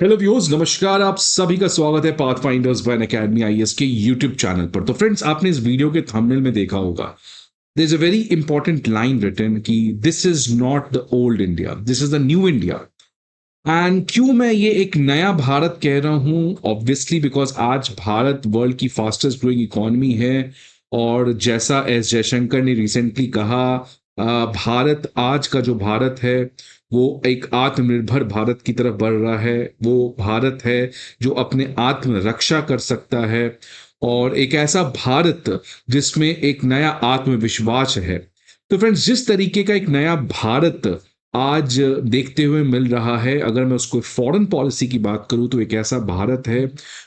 Hello viewers, नमस्कार। आप सभी का स्वागत है पाथफाइंडर्स बाय अकेडमी आईएएस के यूट्यूब चैनल पर। तो फ्रेंड्स, आपने इस वीडियो के थंबनेल में देखा होगा, there is a very important line written कि this is not the old India, this is the new India. And क्यों मैं ये एक नया भारत कह रहा हूँ? ऑब्वियसली बिकॉज आज भारत वर्ल्ड की फास्टेस्ट ग्रोइंग इकोनॉमी है। और जैसा एस जयशंकर ने रिसेंटली कहा, भारत आज का जो भारत है वो एक आत्मनिर्भर भारत की तरफ बढ़ रहा है। वो भारत है जो अपने आत्मरक्षा कर सकता है, और एक ऐसा भारत जिसमें एक नया आत्मविश्वास है। तो फ्रेंड्स, जिस तरीके का एक नया भारत आज देखते हुए मिल रहा है, अगर मैं उसको फॉरेन पॉलिसी की बात करूं तो एक ऐसा भारत है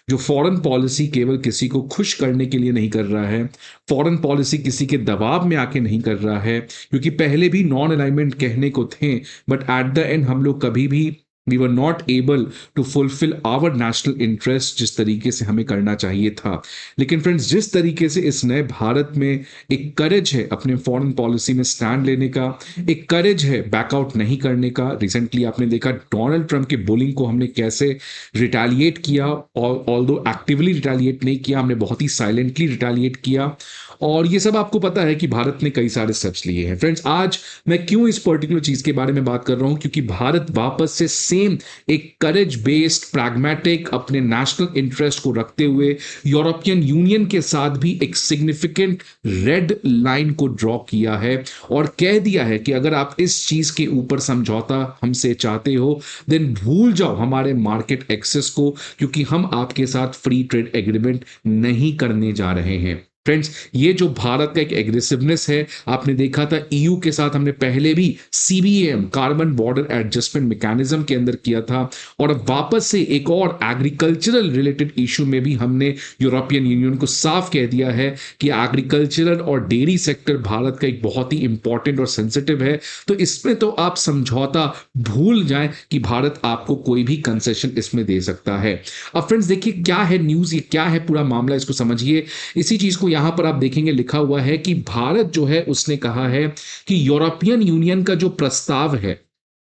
जो फॉरेन पॉलिसी केवल किसी को खुश करने के लिए नहीं कर रहा है, फॉरेन पॉलिसी किसी के दबाव में आके नहीं कर रहा है। क्योंकि पहले भी नॉन अलाइनमेंट कहने को थे, बट एट द एंड हम लोग कभी भी we were not able to fulfil our national interest जिस तरीके से हमें करना चाहिए था। लेकिन फ्रेंड्स, जिस तरीके से इस नए भारत में एक करेज है अपने फॉरेन पॉलिसी में स्टैंड लेने का, एक करेज है बैकआउट नहीं करने का। रिसेंटली आपने देखा डोनाल्ड ट्रंप के बुलिंग को हमने कैसे रिटेलिएट किया, और ऑल्दो एक्टिवली रिटेलिएट नहीं किया, हमने बहुत ही साइलेंटली रिटेलिएट किया। और ये सब आपको पता है कि भारत ने कई सारे स्टेप्स लिए हैं। फ्रेंड्स, आज मैं क्यों इस पर्टिकुलर चीज के बारे में बात कर रहा हूं? क्योंकि भारत वापस से सेम एक करेज बेस्ड प्रैग्मेटिक अपने नेशनल इंटरेस्ट को रखते हुए यूरोपियन यूनियन के साथ भी एक सिग्निफिकेंट रेड लाइन को ड्रॉ किया है, और कह दिया है कि अगर आप इस चीज के ऊपर समझौता हमसे चाहते हो, देन भूल जाओ हमारे मार्केट एक्सेस को, क्योंकि हम आपके साथ फ्री ट्रेड एग्रीमेंट नहीं करने जा रहे हैं। फ्रेंड्स, ये जो भारत का एक एग्रेसिवनेस है, आपने देखा था ईयू के साथ हमने पहले भी CBM carbon border adjustment mechanism के अंदर किया था, और अब वापस से एक और एग्रीकल्चरल रिलेटेड इशू में भी हमने यूरोपियन यूनियन को साफ कह दिया है कि एग्रीकल्चरल और डेयरी सेक्टर भारत का एक बहुत ही इंपॉर्टेंट और सेंसिटिव है। तो इसमें तो आप समझौता भूल जाएं कि भारत आपको कोई भी कंसेशन इसमें दे सकता है। अब फ्रेंड्स देखिए, क्या है न्यूज, ये क्या है पूरा मामला, इसको समझिए। इसी चीज को यहां पर आप देखेंगे, लिखा हुआ है कि भारत जो है उसने कहा है कि यूरोपियन यूनियन का जो प्रस्ताव है,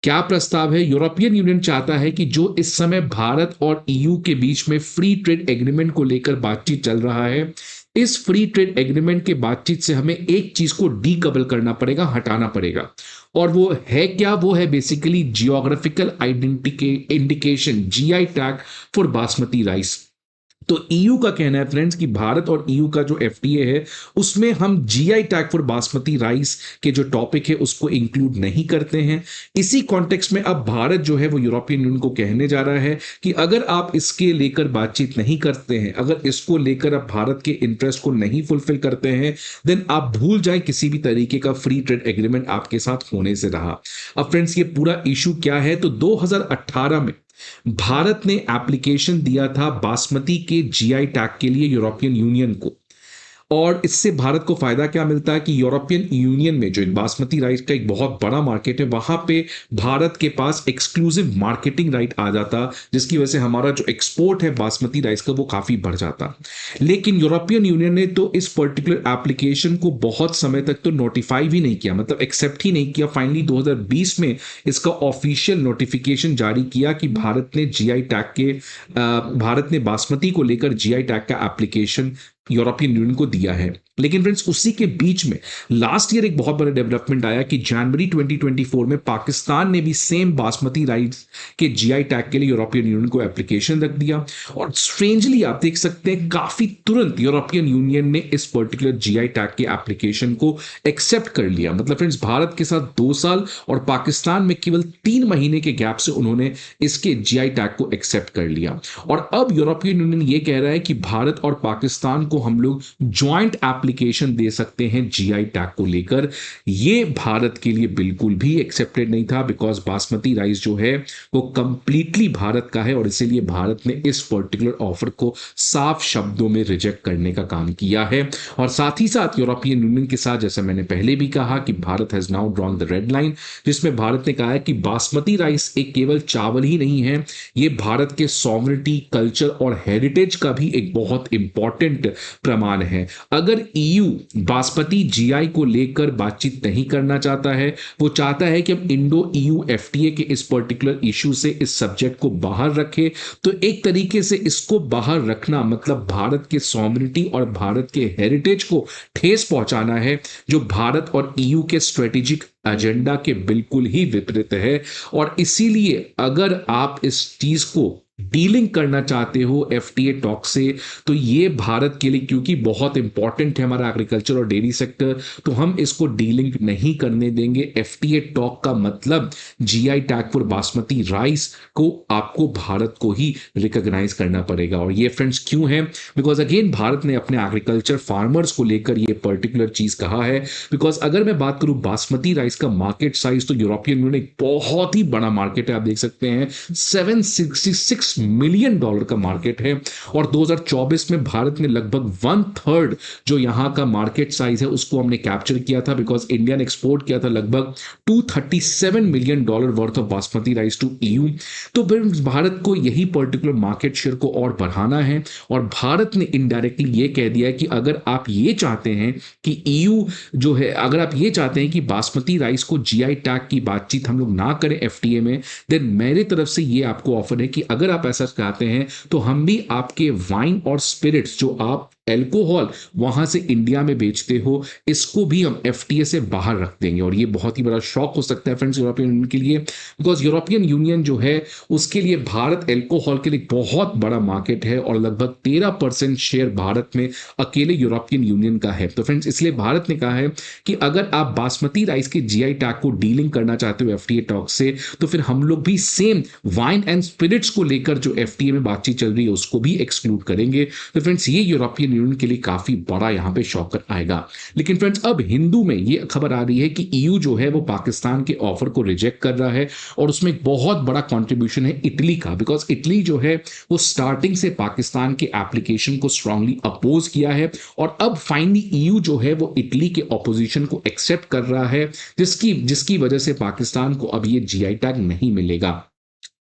क्या प्रस्ताव है? यूरोपियन यूनियन चाहता है कि जो इस समय भारत और ईयू के बीच में फ्री ट्रेड एग्रीमेंट को लेकर बातचीत चल रहा है, इस फ्री ट्रेड एग्रीमेंट के बातचीत से हमें एक चीज को डीकपल करना पड़ेगा, हटाना पड़ेगा। और वो है क्या? वो है basically geographical identity indication, GI tag for basmati rice. तो ईयू का कहना है फ्रेंड्स कि भारत और ईयू का जो एफटीए है उसमें हम GI tag for basmati rice के जो टॉपिक है उसको इंक्लूड नहीं करते हैं। इसी कॉन्टेक्स्ट में अब भारत जो है वो यूरोपियन यूनियन को कहने जा रहा है कि अगर आप इसके लेकर बातचीत नहीं करते हैं, अगर इसको लेकर आप भारत के इंटरेस्ट को नहीं फुलफिल करते हैं, देन आप भूल जाएं किसी भी तरीके का फ्री ट्रेड एग्रीमेंट आपके साथ होने से रहा। अब फ्रेंड्स, ये पूरा इशू क्या है? तो 2018 में भारत ने एप्लीकेशन दिया था बासमती के जीआई टैग के लिए यूरोपियन यूनियन को। और इससे भारत को फायदा क्या मिलता है कि यूरोपियन यूनियन में जो एक बासमती राइस का एक बहुत बड़ा मार्केट है, वहां पे भारत के पास एक्सक्लूसिव मार्केटिंग राइट आ जाता, जिसकी वजह से हमारा जो एक्सपोर्ट है बासमती राइस का वो काफी बढ़ जाता। लेकिन यूरोपियन यूनियन ने तो इस पर्टिकुलर एप्लीकेशन को बहुत समय तक तो नोटिफाई भी नहीं किया, मतलब एक्सेप्ट ही नहीं किया। फाइनली 2020 में इसका ऑफिशियल नोटिफिकेशन जारी किया कि भारत ने बासमती को लेकर जीआई टैग का एप्लीकेशन यूरोपियन यूनियन को दिया है। लेकिन फ्रेंड्स, उसी के बीच में लास्ट ईयर एक बहुत बड़ा डेवलपमेंट आया कि जनवरी 2024 में पाकिस्तान ने भी सेम बासमती राइस के जीआई टैग के लिए यूरोपियन यूनियन को एप्लीकेशन रख दिया। और स्ट्रेंजली आप देख सकते हैं काफी तुरंत यूरोपियन यूनियन ने इस पर्टिकुलर जीआई टैग के एप्लीकेशन को एक्सेप्ट कर लिया। मतलब फ्रेंड्स, भारत के साथ 2 साल और पाकिस्तान में केवल 3 महीने के गैप से उन्होंने इसके जीआई टैग को एक्सेप्ट कर लिया। और अब यूरोपियन यूनियन ये कह रहा है कि भारत और पाकिस्तान को हम लोग ज्वाइंट एप्लीकेशन दे सकते हैं जीआई टैग को लेकर। ये भारत के लिए बिल्कुल भी एक्सेप्टेड नहीं था, बिकॉज बासमती राइस जो है वो कंप्लीटली भारत का है, और इसीलिए भारत ने इस पर्टिकुलर ऑफर को साफ शब्दों में रिजेक्ट करने का काम किया है। और साथ ही साथ यूरोपियन यूनियन के साथ, जैसे मैंने पहले भी कहा, कि Bharat has now drawn the red line, जिसमें भारत ने कहा है कि बासमती राइस एक केवल चावल ही नहीं है, ये भारत के सॉवरेनिटी, कल्चर और हेरिटेज का भी एक बहुत इंपॉर्टेंट प्रमाण है। अगर ईयू बासमती जीआई को लेकर बातचीत नहीं करना चाहता है, वो चाहता है कि हम इंडो ईयू एफटीए के इस पर्टिकुलर इशू से इस सब्जेक्ट को बाहर रखें, तो एक तरीके से इसको बाहर रखना मतलब भारत के सॉवरेनिटी और भारत के हेरिटेज को ठेस पहुंचाना है, जो भारत और ईयू के स्ट्रेटेजिक एजेंडा के बिल्कुल ही विपरीत है। और इसीलिए अगर आप इस चीज को डीलिंग करना चाहते हो एफटीए टॉक से, तो ये भारत के लिए क्योंकि बहुत इंपॉर्टेंट है हमारा एग्रीकल्चर और डेयरी सेक्टर, तो हम इसको डीलिंग नहीं करने देंगे। एफटीए टॉक का मतलब GI tag for basmati rice को आपको भारत को ही रिकॉग्नाइज करना पड़ेगा। और ये फ्रेंड्स क्यों है? बिकॉज अगेन भारत ने अपने एग्रीकल्चर फार्मर्स को लेकर ये पर्टिकुलर चीज कहा है। बिकॉज अगर मैं बात करूं बासमती राइस का मार्केट साइज, तो यूरोपियन यूनियन एक बहुत ही बड़ा मार्केट है, आप देख सकते हैं $766 मिलियन का मार्केट है। और 2024 में भारत ने लगभग 1/3 जो यहां का मार्केट साइज है उसको हमने कैप्चर किया था, बिकॉज इंडिया ने एक्सपोर्ट किया था लगभग $237 million worth of basmati rice to EU. तो फिर भारत को यही पर्टिकुलर मार्केट शेयर को और बढ़ाना है। और भारत ने इनडायरेक्टली ये कह दिया है कि अगर आप ये चाहते हैं कि ईयू जो है, अगर आप ये चाहते हैं कि बासमती राइस को जीआई टैग की बातचीत हम लोग ना करें एफटीए में, देन मेरी तरफ से ये आपको ऑफर है कि अगर आप ऐसा चाहते हैं तो हम भी आपके वाइन और स्पिरिट्स जो आप एल्कोहल वहां से इंडिया में बेचते हो, इसको भी हम एफटीए से बाहर रख देंगे। और ये बहुत ही बड़ा शॉक हो सकता है फ्रेंड्स यूरोपियन यूनियन के लिए, बिकॉज यूरोपियन यूनियन जो है उसके लिए भारत एल्कोहल के लिए बहुत बड़ा मार्केट है और लगभग 13% शेयर भारत में अकेले यूरोपियन यूनियन का है। तो फ्रेंड्स इसलिए भारत ने कहा है कि अगर आप बासमती राइस के जीआई टैग को डीलिंग करना चाहते हो एफटीए टॉक से, तो फिर हम लोग भी सेम वाइन एंड स्पिरिट्स को लेकर जो एफटीए में बातचीत चल रही है उसको भी एक्सक्लूड करेंगे। तो फ्रेंड्स ये यूरोपियन यूनियन के लिए काफी बड़ा यहां पे शॉकर आएगा। लेकिन फ्रेंड्स अब हिंदू में ये खबर आ रही है कि ईयू जो है वो पाकिस्तान के ऑफर को रिजेक्ट कर रहा है, और उसमें एक बहुत बड़ा कंट्रीब्यूशन है इटली का, बिकॉज इटली जो है वो स्टार्टिंग से पाकिस्तान के एप्लीकेशन को स्ट्रांगली अपोज किया है, और अब फाइनली ईयू जो है वो इटली के ऑपोजिशन को एक्सेप्ट कर रहा है, जिसकी वजह से पाकिस्तान को अब ये जीआई टैग नहीं मिलेगा।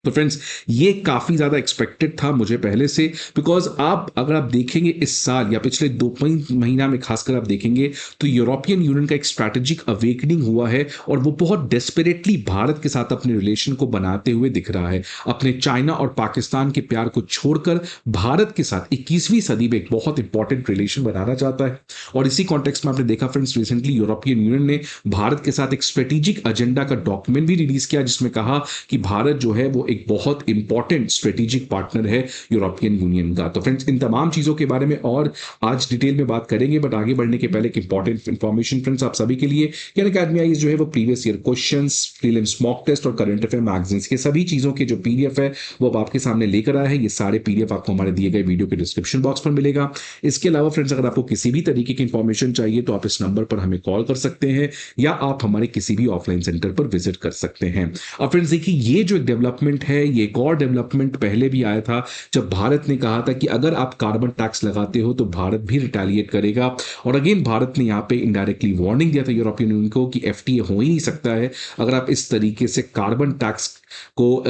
तो फ्रेंड्स ये काफी ज्यादा एक्सपेक्टेड था मुझे पहले से, बिकॉज आप अगर आप देखेंगे इस साल या पिछले 2 महीना में खासकर आप देखेंगे तो यूरोपियन यूनियन का एक स्ट्रैटेजिक अवेकनिंग हुआ है, और वो बहुत डेस्परेटली भारत के साथ अपने रिलेशन को बनाते हुए दिख रहा है। अपने चाइना और पाकिस्तान के प्यार को छोड़कर भारत के साथ 21वीं सदी में एक बहुत इंपॉर्टेंट रिलेशन बनाना चाहता है। और इसी कॉन्टेक्स्ट में आपने देखा फ्रेंड्स रिसेंटली यूरोपियन यूनियन ने भारत के साथ एक स्ट्रेटेजिक एजेंडा का डॉक्यूमेंट भी रिलीज किया, जिसमें कहा कि भारत जो है वो एक बहुत इंपॉर्टेंट स्ट्रेटेजिक पार्टनर है यूरोपियन यूनियन का। तो फ्रेंड्स इन तमाम चीजों के बारे में और आज डिटेल में बात करेंगे, बट आगे बढ़ने के पहले एक इंपॉर्टेंट इंफॉर्मेशन फ्रेंड्स आप सभी के लिए, कि अकेडमी आईएएस जो है वो previous year questions, prelims mock test और करंट अफेयर मैगजीन्स के सभी चीजों के जो पीडीएफ है वो अब आपके सामने लेकर आया है। ये सारे पीडीएफ आपको हमारे दिए गए वीडियो के डिस्क्रिप्शन बॉक्स पर मिलेगा। इसके अलावा फ्रेंड्स अगर आपको किसी भी तरीके की इंफॉर्मेशन चाहिए तो आप इस नंबर पर हमें कॉल कर सकते हैं, या आप हमारे किसी भी ऑफलाइन सेंटर पर विजिट कर सकते हैं। अब फ्रेंड्स देखिए ये जो डेवलपमेंट है, ये एक और डेवलपमेंट पहले भी आया था, जब भारत ने कहा था कि अगर आप कार्बन टैक्स लगाते हो तो भारत भी रिटेलिएट करेगा। और अगेन भारत ने यहां पे इनडायरेक्टली वार्निंग दिया था यूरोपियन यूनियन को कि एफटीए हो ही नहीं सकता है अगर आप इस तरीके से कार्बन टैक्स को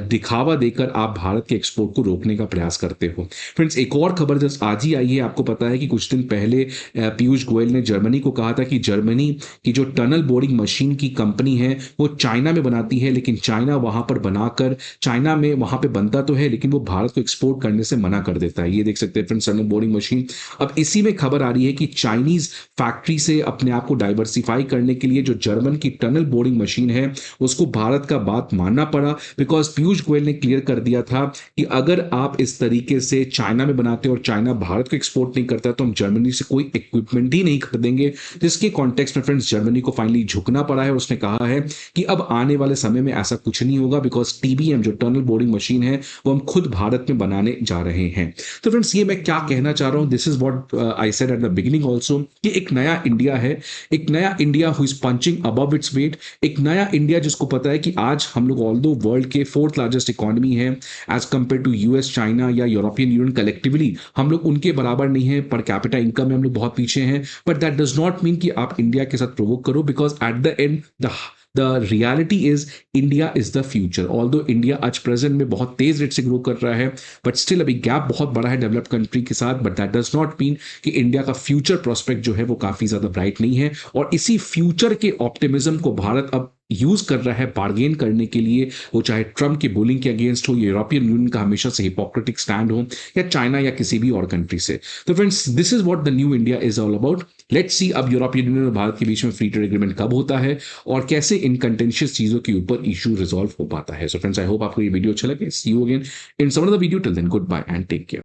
दिखावा देकर आप भारत के एक्सपोर्ट को रोकने का प्रयास करते हो। फ्रेंड्स एक और खबर जस्ट आज ही आई है, आपको पता है कि कुछ दिन पहले पीयूष गोयल ने जर्मनी को कहा था कि जर्मनी की जो टनल बोरिंग मशीन की कंपनी है वो चाइना में बनाती है, लेकिन चाइना वहां पर बनाकर चाइना में वहां पे बनता तो है लेकिन वो भारत को एक्सपोर्ट करने से मना कर देता है। ये देख सकते हैं फ्रेंड्स टनल बोरिंग मशीन। अब इसी में खबर आ रही है कि चाइनीज फैक्ट्री से अपने आप को डाइवर्सिफाई करने के लिए जो जर्मन की टनल बोरिंग मशीन है उसको भारत का बात मानना पड़ा, बिकॉज पीयूष गोयल ने क्लियर कर दिया था कि अगर आप इस तरीके से चाइना में बनाते हो और चाइना भारत को एक्सपोर्ट नहीं करता तो हम जर्मनी से कोई इक्विपमेंट ही नहीं खरीदेंगे। जिसके कॉन्टेक्स्ट में फ्रेंड्स जर्मनी को फाइनली झुकना पड़ा है। उसने कहा है कि अब आने वाले समय में ऐसा कुछ नहीं होगा, बिकॉज टीबीएम जो टनल बोरिंग मशीन है वो हम खुद भारत में बनाने जा रहे हैं। तो फ्रेंड्स ये मैं क्या कहना चाह रहा हूं, this is what I said at the beginning also, कि एक नया इंडिया है, एक नया India who is punching above its weight, एक नया इंडिया जिसको पता है कि आज हम लोग ऑल्दो वर्ल्ड के 4th लार्जेस्ट इकोनॉमी है as compared to US, China या यूरोपियन यूनियन कलेक्टिवली, हम लोग उनके बराबर नहीं है, पर कैपिटा इनकम में हम लोग बहुत पीछे हैं, but that does not mean कि आप इंडिया के साथ प्रोवोक करो, because at the end the the reality is India is the future. Although India आज प्रेजेंट में बहुत तेज रेट से ग्रो कर रहा है, बट स्टिल अभी गैप बहुत बड़ा है डेवलप कंट्री के साथ, but that does not mean कि इंडिया का फ्यूचर प्रोस्पेक्ट जो है वो काफी ज्यादा ब्राइट नहीं है। और इसी फ्यूचर के ऑप्टिमिज्म को भारत अब यूज कर रहा है बार्गेन करने के लिए, वो चाहे ट्रम्प की बुलिंग के अगेंस्ट हो, यूरोपियन यूनियन का हमेशा से हिपोक्रेटिक स्टैंड हो, या चाइना या किसी भी और कंट्री से। तो friends, this is what the new India is all about. Let's see अब यूरोपियन यूनियन और भारत के बीच में फ्री ट्रेड एग्रीमेंट कब होता है और कैसे इन कंटेंशियस चीजों के ऊपर इशू रिजॉल्व हो पाता है। सो फ्रेंड्स, आई होप आपको ये वीडियो अच्छा लगे। See you again in some other video. Till then, goodbye and take care.